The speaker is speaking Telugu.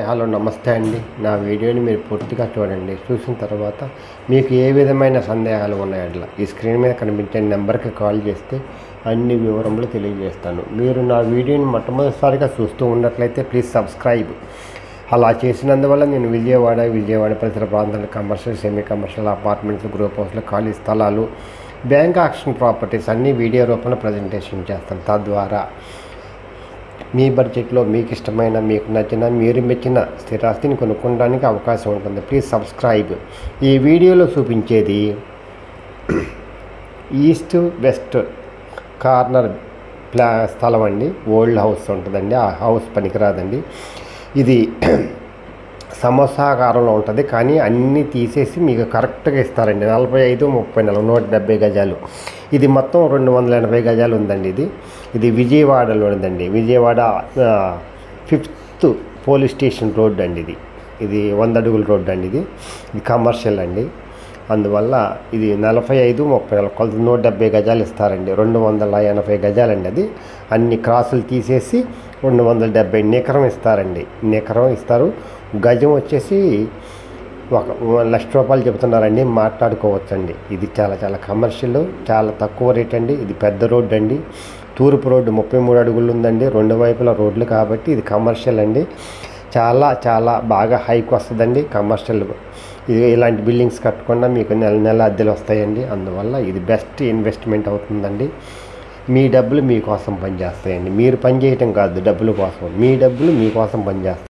హలో నమస్తే అండి. నా వీడియోని మీరు పూర్తిగా చూడండి. చూసిన తర్వాత మీకు ఏ విధమైన సందేహాలు ఉన్నాయట్లా ఈ స్క్రీన్ మీద కనిపించే నెంబర్కి కాల్ చేస్తే అన్ని వివరములు తెలియజేస్తాను. మీరు నా వీడియోని మొట్టమొదటిసారిగా చూస్తూ ఉన్నట్లయితే ప్లీజ్ సబ్స్క్రైబ్. అలా చేసినందువల్ల నేను విజయవాడ పరిసర ప్రాంతాల commercial, semi commercial, apartments, group హౌస్లు, ఖాళీ స్థలాలు, బ్యాంక్ ఆక్షన్ ప్రాపర్టీస్ అన్నీ వీడియో రూపంలో ప్రజెంటేషన్ చేస్తాను. తద్వారా మీ బడ్జెట్లో మీకు ఇష్టమైన, మీకు నచ్చిన, మీరు మెచ్చిన స్థిరాస్తిని కొనుక్కోవడానికి అవకాశం ఉంటుంది. Please subscribe. ఈ వీడియోలో చూపించేది ఈస్ట్ వెస్ట్ కార్నర్ స్థలం అండి. ఓల్డ్ హౌస్ ఉంటుందండి. ఆ హౌస్ పనికిరాదండి. ఇది సమోసాకారంలో ఉంటుంది, కానీ అన్నీ తీసేసి మీకు కరెక్ట్గా ఇస్తారండి. 45, 30, 170 గజాలు. ఇది మొత్తం 280 గజాలు ఉందండి. ఇది విజయవాడలో ఉందండి. Vijayawada 5th police station road అండి. ఇది 100 అడుగుల రోడ్ అండి. ఇది కమర్షియల్ అండి. అందువల్ల ఇది 45, 30, 170 గజాలు ఇస్తారండి. 280 గజాలండి. అది అన్ని క్రాసులు తీసేసి 270 నికరం ఇస్తారండి. నికరం ఇస్తారు. గజం వచ్చేసి 1 లక్ష రూపాయలు చెబుతున్నారండి. మాట్లాడుకోవచ్చండి. ఇది చాలా కమర్షియల్, చాలా తక్కువ రేట్ అండి. ఇది పెద్ద రోడ్డు అండి. తూర్పు రోడ్డు 33 అడుగులు ఉందండి. 2 వైపుల రోడ్లు కాబట్టి ఇది కమర్షియల్ అండి. చాలా బాగా హైక్ వస్తుందండి కమర్షియల్. ఇది ఇలాంటి బిల్డింగ్స్ కట్టకుండా మీకు నెల అద్దెలు వస్తాయండి. అందువల్ల ఇది బెస్ట్ ఇన్వెస్ట్మెంట్ అవుతుందండి. మీ డబ్బులు మీకోసం పనిచేస్తాయండి. మీరు పని చేయటం కాదు డబ్బుల కోసం, మీ డబ్బులు మీకోసం పనిచేస్తాయి.